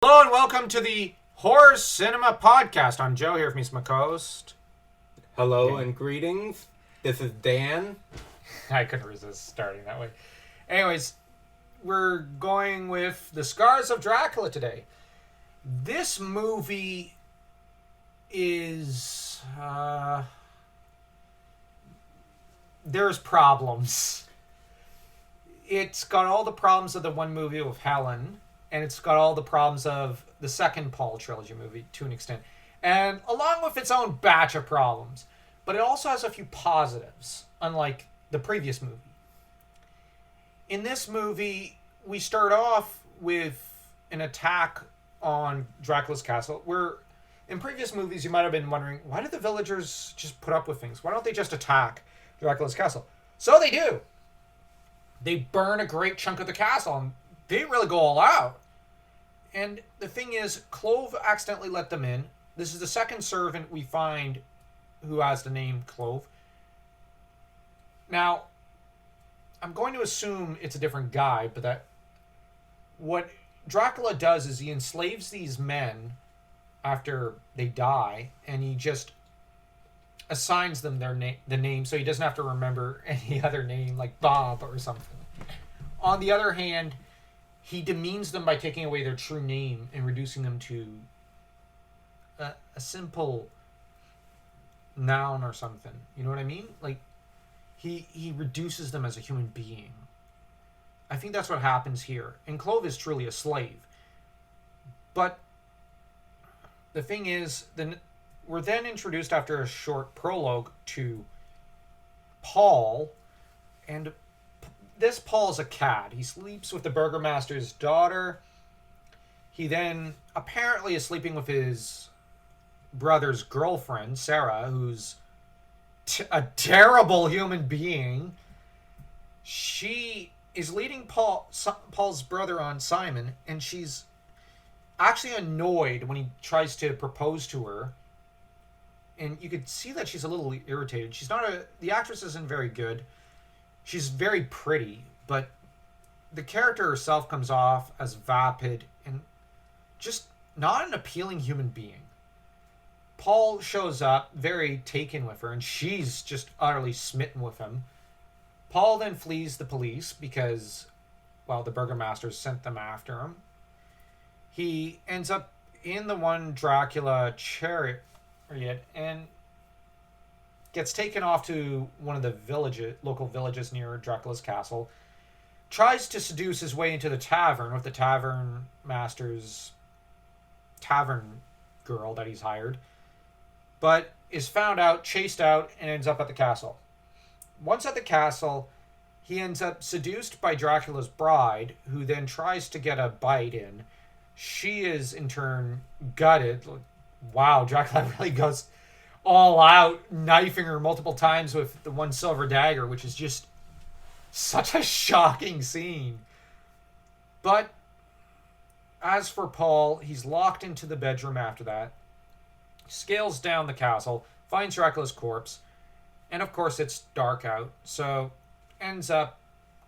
Hello and welcome to the Horror Cinema Podcast. I'm Joe here from East Coast. Hello and greetings. This is Dan. I couldn't resist starting that way. Anyways, we're going with the Scars of Dracula today. This movie is... there's problems. It's got all the problems of the one movie with Helen, and it's got all the problems of the second Paul trilogy movie to an extent, and along with its own batch of problems. But it also has a few positives, unlike the previous movie. In this movie, we start off with an attack on Dracula's castle, where in previous movies you might have been wondering, why did the villagers just put up with things? Why don't they just attack Dracula's castle? So they do. They burn a great chunk of the castle, and they really go all out. And the thing is, Clove accidentally let them in. This is the second servant we find who has the name Clove. Now, I'm going to assume it's a different guy, but that what Dracula does is he enslaves these men after they die, and he just assigns them the name, so he doesn't have to remember any other name, like Bob or something. On the other hand, he demeans them by taking away their true name and reducing them to a simple noun or something. You know what I mean? Like, he reduces them as a human being. I think that's what happens here. And Clove is truly a slave. But the thing is, we're then introduced after a short prologue to Paul, and this Paul's a cad. He sleeps with the burgomaster's daughter. He then apparently is sleeping with his brother's girlfriend, Sarah, who's a terrible human being. She is leading Paul's brother on, Simon, and she's actually annoyed when he tries to propose to her. And you could see that she's a little irritated. The actress isn't very good. She's very pretty, but the character herself comes off as vapid and just not an appealing human being. Paul shows up, very taken with her, and she's just utterly smitten with him. Paul then flees the police because, well, the burgomaster sent them after him. He ends up in the one Dracula chariot and gets taken off to one of the local villages near Dracula's castle, tries to seduce his way into the tavern with the tavern master's tavern girl that he's hired, but is found out, chased out, and ends up at the castle. Once at the castle, he ends up seduced by Dracula's bride, who then tries to get a bite in. She is, in turn, gutted. Wow, Dracula really goes all out, knifing her multiple times with the one silver dagger, which is just such a shocking scene. But as for Paul, he's locked into the bedroom after that, scales down the castle, finds Dracula's corpse, and of course it's dark out, so ends up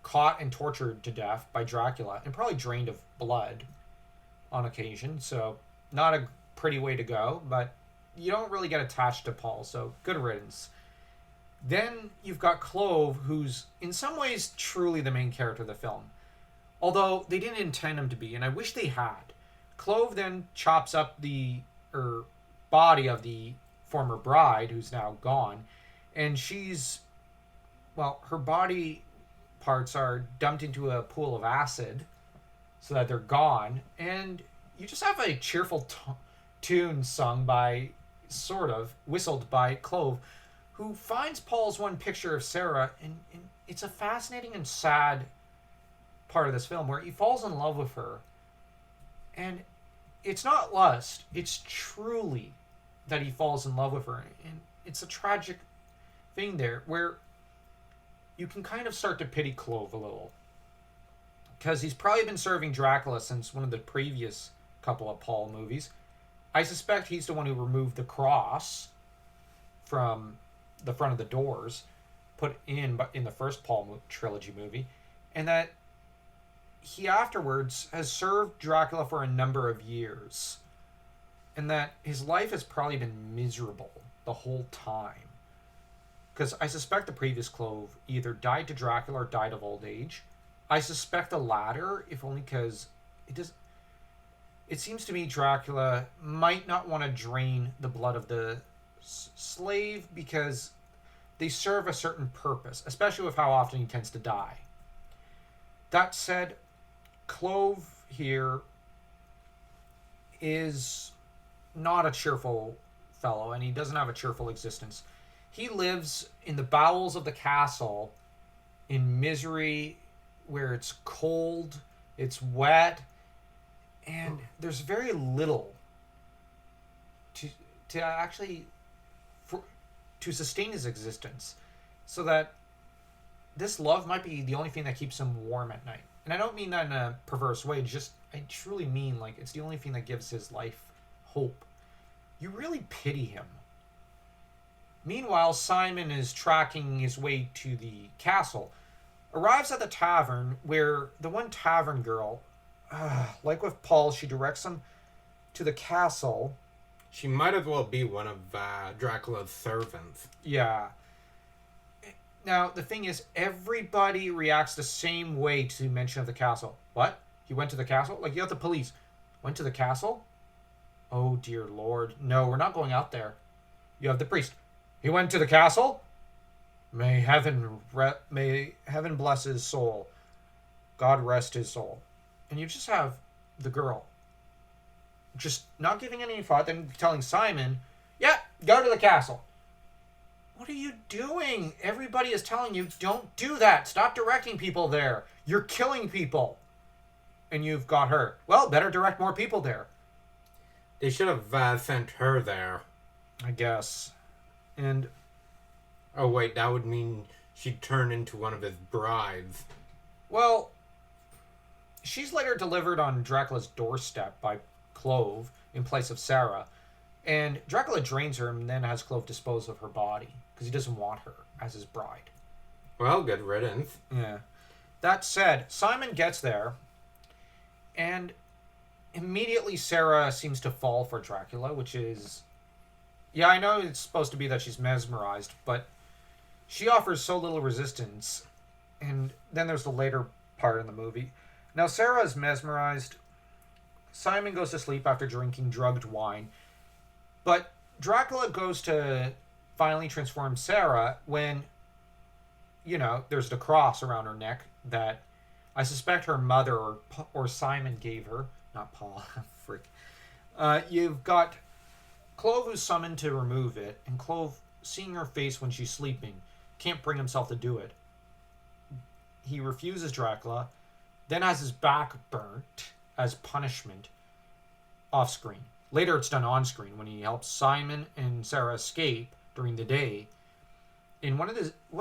caught and tortured to death by Dracula, and probably drained of blood on occasion, so not a pretty way to go, but you don't really get attached to Paul, so good riddance. Then you've got Clove, who's in some ways truly the main character of the film, although they didn't intend him to be, and I wish they had. Clove then chops up the body of the former bride, who's now gone, and her body parts are dumped into a pool of acid so that they're gone, and you just have a cheerful tune sung by, whistled by Clove, who finds Paul's one picture of Sarah, and it's a fascinating and sad part of this film where he falls in love with her. And it's not lust, it's truly that he falls in love with her. And it's a tragic thing there where you can kind of start to pity Clove a little, because he's probably been serving Dracula since one of the previous couple of Paul movies. I suspect he's the one who removed the cross from the front of the doors, put in the first Paul trilogy movie, and that he afterwards has served Dracula for a number of years, and that his life has probably been miserable the whole time. Because I suspect the previous Clove either died to Dracula or died of old age. I suspect the latter, if only because it seems to me Dracula might not want to drain the blood of the slave because they serve a certain purpose, especially with how often he tends to die. That said, Clove here is not a cheerful fellow, and he doesn't have a cheerful existence. He lives in the bowels of the castle in misery, where it's cold, it's wet, and there's very little to actually to sustain his existence, so that this love might be the only thing that keeps him warm at night. And I don't mean that in a perverse way, just I truly mean like it's the only thing that gives his life hope. You really pity him. Meanwhile, Simon is tracking his way to the castle, arrives at the tavern where the one tavern girl, like with Paul, she directs him to the castle. She might as well be one of Dracula's servants. Yeah. Now, the thing is, everybody reacts the same way to mention of the castle. What? He went to the castle? Like, you have the police. Went to the castle? Oh, dear Lord. No, we're not going out there. You have the priest. He went to the castle? May heaven bless his soul. God rest his soul. And you just have the girl just not giving any thought, then telling Simon, yeah, go to the castle. What are you doing? Everybody is telling you, don't do that. Stop directing people there. You're killing people. And you've got her. Well, better direct more people there. They should have sent her there. I guess. And... oh, wait, that would mean she'd turn into one of his brides. well, she's later delivered on Dracula's doorstep by Clove in place of Sarah. And Dracula drains her and then has Clove dispose of her body because he doesn't want her as his bride. Well, good riddance. Yeah. That said, Simon gets there, and immediately Sarah seems to fall for Dracula, which is... yeah, I know it's supposed to be that she's mesmerized, but she offers so little resistance. And then there's the later part in the movie. Now, Sarah is mesmerized. Simon goes to sleep after drinking drugged wine. But Dracula goes to finally transform Sarah when, there's the cross around her neck that I suspect her mother or Simon gave her. Not Paul. Frick. You've got Clove who's summoned to remove it, and Clove, seeing her face when she's sleeping, can't bring himself to do it. He refuses Dracula, then has his back burnt as punishment off screen. Later it's done on screen when he helps Simon and Sarah escape during the day in what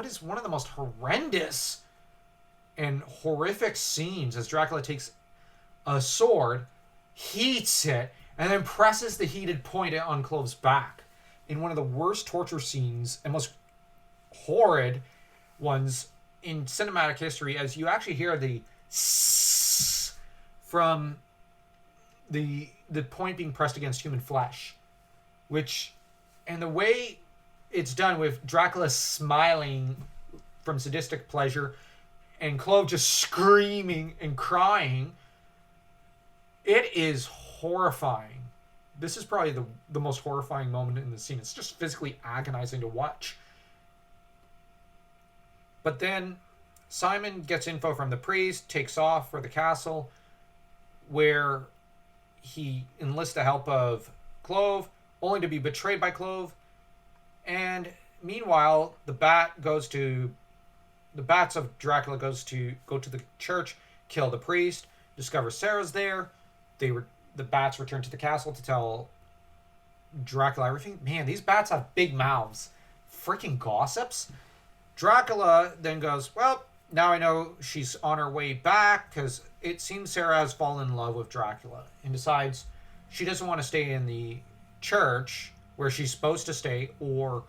is one of the most horrendous and horrific scenes, as Dracula takes a sword, heats it, and then presses the heated point on Clove's back in one of the worst torture scenes and most horrid ones in cinematic history, as you actually hear the sss from the point being pressed against human flesh, and the way it's done with Dracula smiling from sadistic pleasure and Clove just screaming and crying, it is horrifying. This is probably the most horrifying moment in the scene. It's just physically agonizing to watch. But then Simon gets info from the priest, takes off for the castle, where he enlists the help of Clove, only to be betrayed by Clove. And meanwhile, the bats of Dracula go to the church, kill the priest, discover Sarah's there. The bats return to the castle to tell Dracula everything. Man, these bats have big mouths. Freaking gossips. Dracula then goes, well, now I know she's on her way back, because it seems Sarah has fallen in love with Dracula and decides she doesn't want to stay in the church where she's supposed to stay or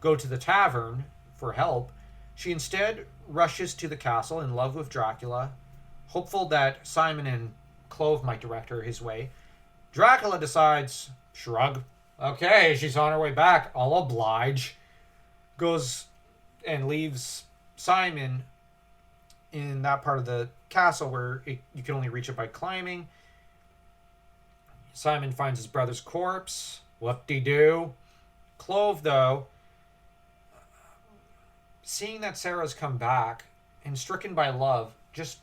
go to the tavern for help. She instead rushes to the castle in love with Dracula, Hopeful that Simon and Clove might direct her his way, Dracula decides, shrug, okay, she's on her way back, I'll oblige. Goes and leaves Simon in that part of the castle where you can only reach it by climbing. Simon finds his brother's corpse. Whoop-de-doo. Clove, though, seeing that Sarah's come back and stricken by love, just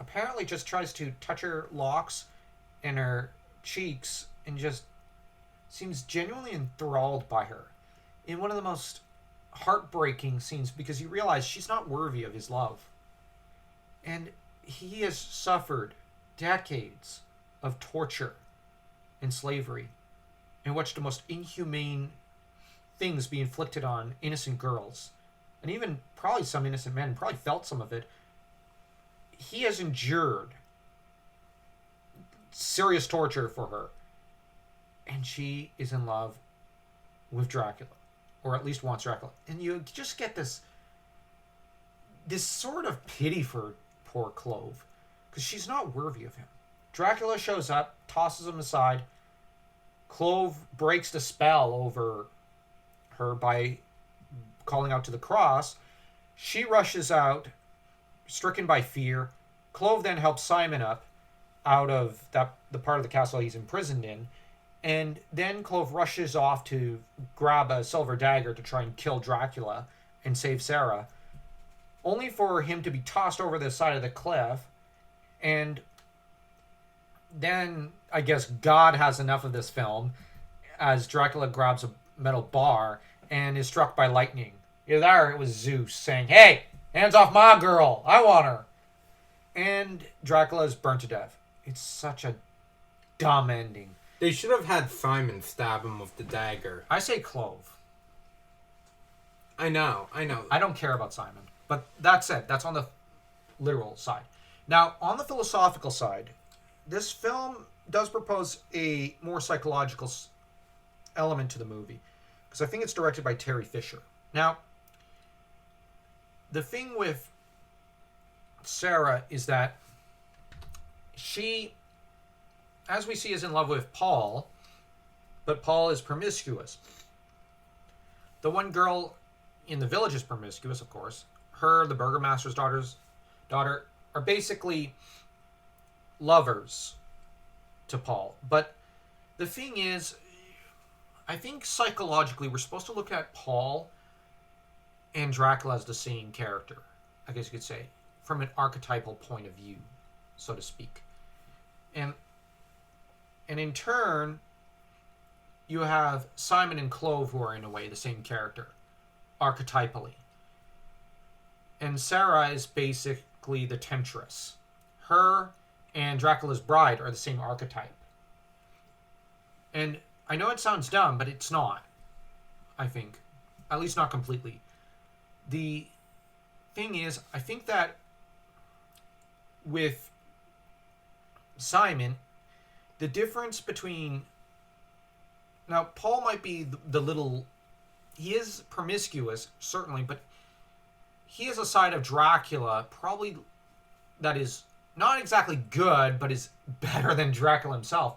apparently just tries to touch her locks and her cheeks and just seems genuinely enthralled by her in one of the most heartbreaking scenes, because you realize she's not worthy of his love. And he has suffered decades of torture and slavery and watched the most inhumane things be inflicted on innocent girls. And even probably some innocent men, probably felt some of it. He has endured serious torture for her. And she is in love with Dracula. Or at least wants Dracula. And you just get this sort of pity for poor Clove. Because she's not worthy of him. Dracula shows up, tosses him aside. Clove breaks the spell over her by calling out to the cross. She rushes out, stricken by fear. Clove then helps Simon up out of the part of the castle he's imprisoned in. And then Clove rushes off to grab a silver dagger to try and kill Dracula and save Sarah, only for him to be tossed over the side of the cliff. And then, I guess, God has enough of this film as Dracula grabs a metal bar and is struck by lightning. Either that or it was Zeus saying, hey, hands off my girl, I want her. And Dracula is burnt to death. It's such a dumb ending. They should have had Simon stab him with the dagger. I say Clove. I know. I don't care about Simon. But that said, that's on the literal side. Now, on the philosophical side, this film does propose a more psychological element to the movie. Because I think it's directed by Terry Fisher. Now, the thing with Sarah is that she, as we see, is in love with Paul, but Paul is promiscuous. The one girl in the village is promiscuous, of course. Her, the burgomaster's daughter, are basically lovers to Paul. But the thing is, I think psychologically we're supposed to look at Paul and Dracula as the same character, I guess you could say, from an archetypal point of view, so to speak. And in turn, you have Simon and Clove, who are in a way the same character, archetypally. And Sarah is basically the temptress. Her and Dracula's bride are the same archetype. And I know it sounds dumb, but it's not, I think. At least not completely. The thing is, I think that with Simon, the difference between... Now, Paul might be the little... He is promiscuous, certainly, but he has a side of Dracula, probably, that is not exactly good, but is better than Dracula himself.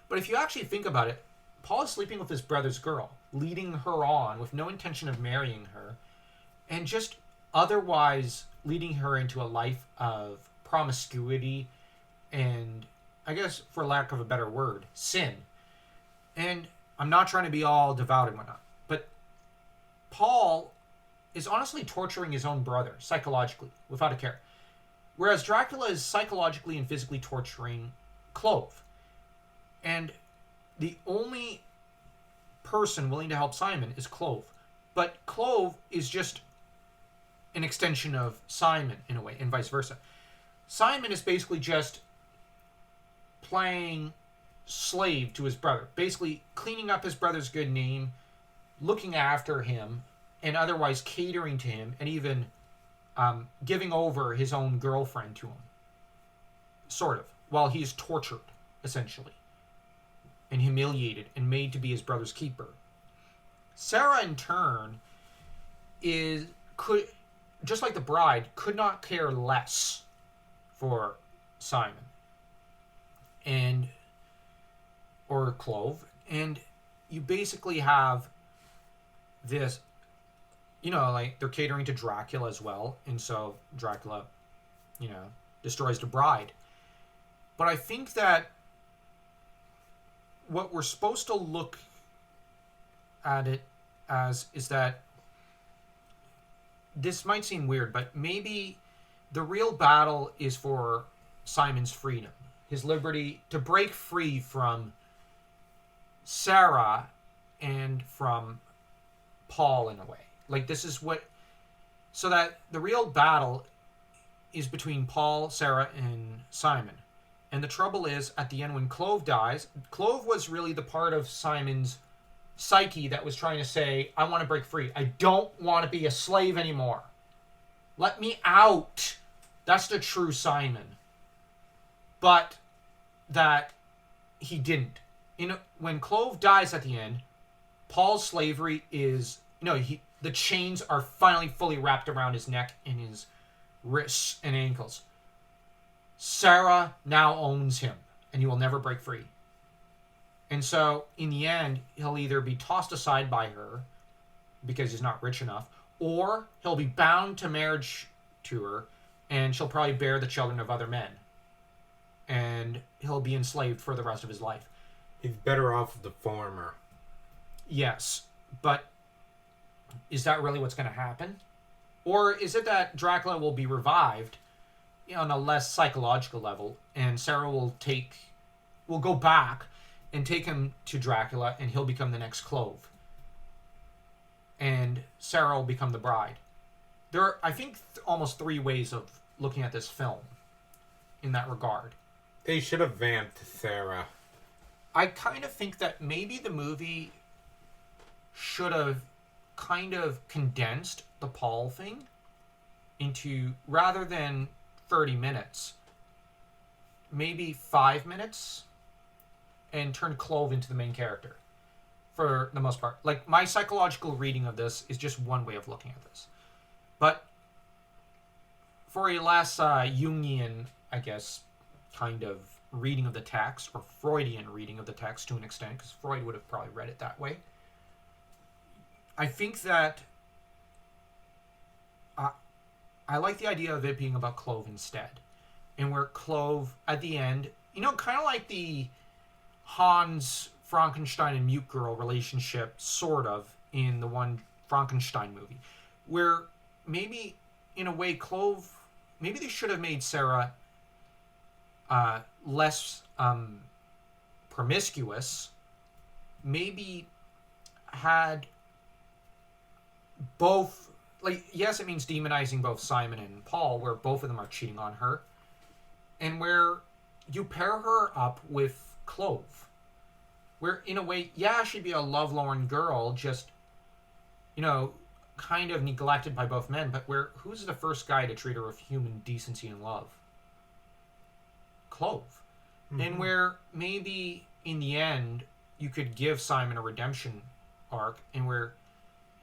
But if you actually think about it, Paul is sleeping with his brother's girl, leading her on with no intention of marrying her, and just otherwise leading her into a life of promiscuity and, I guess, for lack of a better word, sin. And I'm not trying to be all devout and whatnot, but Paul is honestly torturing his own brother, psychologically, without a care. Whereas Dracula is psychologically and physically torturing Clove. And the only person willing to help Simon is Clove. But Clove is just an extension of Simon, in a way, and vice versa. Simon is basically just playing slave to his brother. Basically cleaning up his brother's good name, looking after him, and otherwise catering to him, and even giving over his own girlfriend to him. Sort of. While he's tortured, essentially. And humiliated, and made to be his brother's keeper. Sarah, in turn, just like the bride, could not care less for Simon and or Clove, and you basically have this, like they're catering to Dracula as well, and so Dracula, destroys the bride. But I think that what we're supposed to look at it as is that this might seem weird, but maybe the real battle is for Simon's freedom, his liberty to break free from Sarah and from Paul in a way. Like this is what, so that the real battle is between Paul, Sarah, and Simon. And the trouble is, at the end when Clove dies, Clove was really the part of Simon's psyche that was trying to say, I want to break free. I don't want to be a slave anymore. Let me out. That's the true Simon. But that he didn't. When Clove dies at the end, Paul's slavery is, the chains are finally fully wrapped around his neck and his wrists and ankles. Sarah now owns him, and he will never break free. And so, in the end, he'll either be tossed aside by her because he's not rich enough, or he'll be bound to marriage to her, and she'll probably bear the children of other men. And he'll be enslaved for the rest of his life. He's better off with the former. Yes, but is that really what's going to happen? Or is it that Dracula will be revived on a less psychological level, and Sarah will go back and take him to Dracula, and he'll become the next Clove, and Sarah will become the bride? There are, I think, almost three ways of looking at this film in that regard. They should have vamped Sarah. I kind of think that maybe the movie should have kind of condensed the Paul thing into, rather than 30 minutes, maybe 5 minutes, and turn Clove into the main character for the most part. Like, my psychological reading of this is just one way of looking at this. But for a less Jungian, I guess, kind of reading of the text, or Freudian reading of the text to an extent, because Freud would have probably read it that way, I think that I like the idea of it being about Clove instead. And where Clove, at the end, kind of like the Hans, Frankenstein, and Mute Girl relationship, sort of, in the one Frankenstein movie. Where maybe, in a way, Clove, maybe they should have made Sarah less promiscuous. Maybe had both, like, yes, it means demonizing both Simon and Paul, where both of them are cheating on her, and where you pair her up with Clove, where, in a way, yeah, she'd be a lovelorn girl, just, kind of neglected by both men, but who's the first guy to treat her with human decency and love? Clove. Mm-hmm. And where maybe, in the end, you could give Simon a redemption arc, and where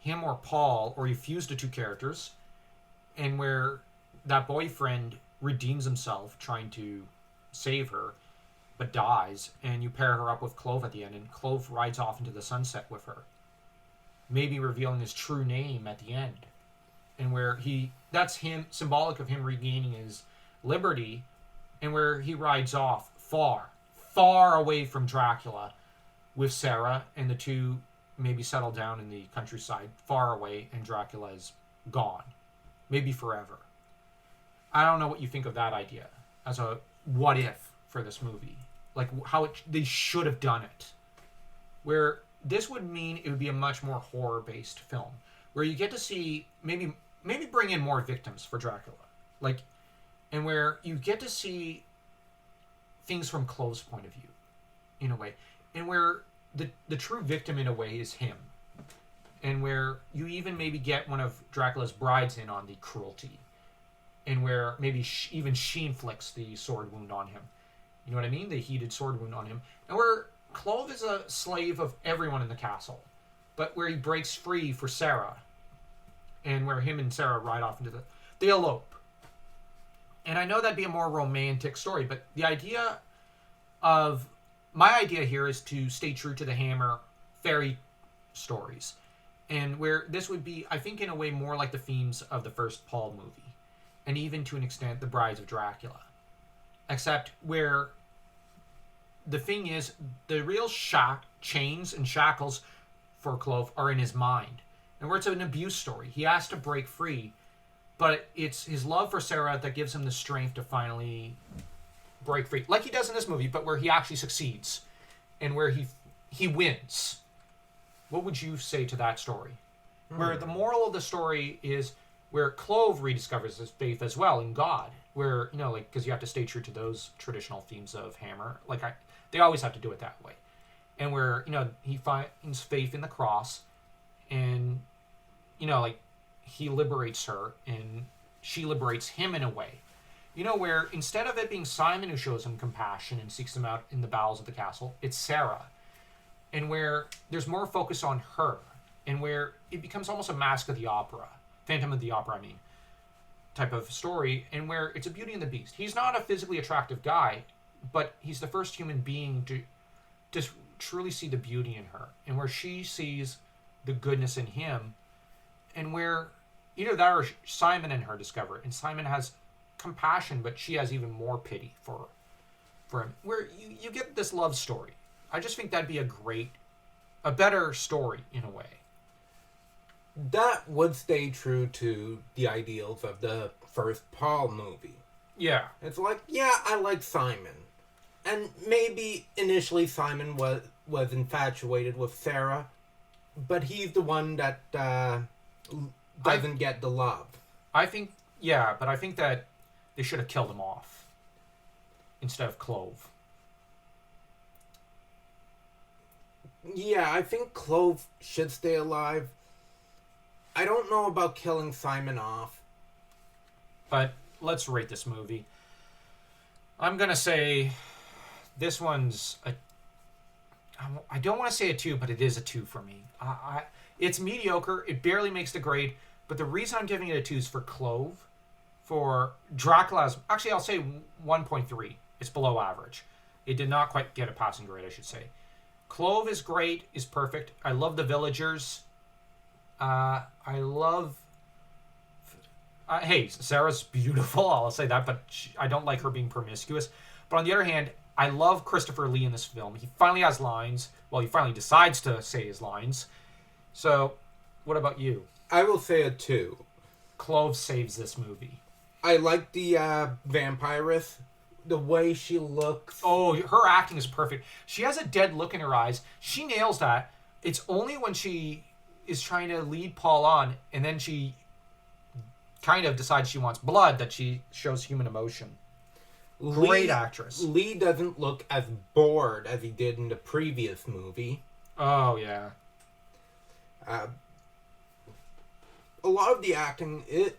him or Paul, or you fuse the two characters, and where that boyfriend redeems himself trying to save her, but dies, and you pair her up with Clove at the end, and Clove rides off into the sunset with her, maybe revealing his true name at the end, and where that's him, symbolic of him regaining his liberty, and where he rides off far, far away from Dracula with Sarah, and the two maybe settle down in the countryside, far away, and Dracula is gone. Maybe forever. I don't know what you think of that idea as a what if for this movie. Like, how they should have done it. Where this would mean it would be a much more horror-based film, where you get to see, maybe bring in more victims for Dracula. Like, and where you get to see things from Clove's point of view, in a way. And where the true victim, in a way, is him. And where you even maybe get one of Dracula's brides in on the cruelty. And where maybe even she inflicts the sword wound on him. You know what I mean? The heated sword wound on him. And where Clove is a slave of everyone in the castle. But where he breaks free for Sarah. And where him and Sarah ride off into they elope. And I know that'd be a more romantic story, but the idea of my idea here is to stay true to the Hammer fairy stories, and where this would be, I think, in a way more like the themes of the first Paul movie, and even to an extent the Brides of Dracula, except where the thing is the real chains and shackles for Clove are in his mind, and where it's an abuse story. He has to break free, but it's his love for Sarah that gives him the strength to finally break free, like he does in this movie, but where he actually succeeds and where he wins. What would you say to that story? Where the moral of the story is where Clove rediscovers his faith as well in God, where, you know, like, because you have to stay true to those traditional themes of Hammer, like they always have to do it that way, and where, you know, he finds faith in the cross, and, you know, like, he liberates her and she liberates him in a way. You know, where instead of it being Simon who shows him compassion and seeks him out in the bowels of the castle, it's Sarah. And where there's more focus on her. And where it becomes almost a Mask of the Opera. Phantom of the Opera, I mean. Type of story. And where it's a Beauty and the Beast. He's not a physically attractive guy, but he's the first human being to just truly see the beauty in her. And where she sees the goodness in him. And where either that or Simon and her discover it. And Simon has compassion, but she has even more pity for him, where you get this love story. I just think that'd be a better story in a way. That would stay true to the ideals of the first Paul movie. Yeah. It's like, yeah, I like Simon. And maybe initially Simon was infatuated with Sarah, but he's the one that doesn't get the love. I think, yeah, but I think that they should have killed him off instead of Clove. Yeah, I think Clove should stay alive. I don't know about killing Simon off. But let's rate this movie. I'm going to say this one's I don't want to say a 2, but it is a 2 for me. It's mediocre. It barely makes the grade. But the reason I'm giving it a 2 is for Clove. For Dracula's, actually, I'll say 1.3. It's below average. It did not quite get a passing grade, I should say. Clove is great, is perfect. I love the villagers. I love... hey, Sarah's beautiful, I'll say that, but I don't like her being promiscuous. But on the other hand, I love Christopher Lee in this film. He finally has lines. Well, he finally decides to say his lines. So, what about you? I will say a 2. Clove saves this movie. I like the vampiress. The way she looks. Oh, her acting is perfect. She has a dead look in her eyes. She nails that. It's only when she is trying to lead Paul on, and then she kind of decides she wants blood, that she shows human emotion. Great actress. Lee doesn't look as bored as he did in the previous movie. Oh, yeah. A lot of the acting is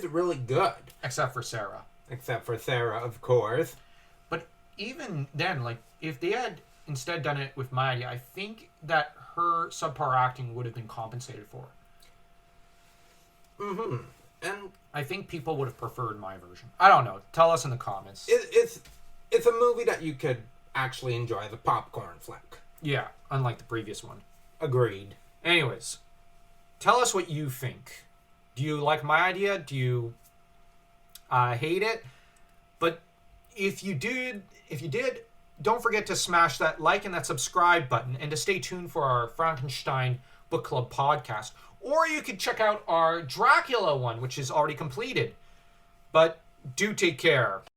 really good. Except for Sarah. Except for Sarah, of course. But even then, like, if they had instead done it with Maddie, I think that her subpar acting would have been compensated for. Mm-hmm. And I think people would have preferred my version. I don't know. Tell us in the comments. It's a movie that you could actually enjoy as a popcorn flick. Yeah, unlike the previous one. Agreed. Anyways, tell us what you think. Do you like my idea? Do you hate it? But if you did, don't forget to smash that like and that subscribe button, and to stay tuned for our Frankenstein Book Club podcast. Or you could check out our Dracula one, which is already completed. But do take care.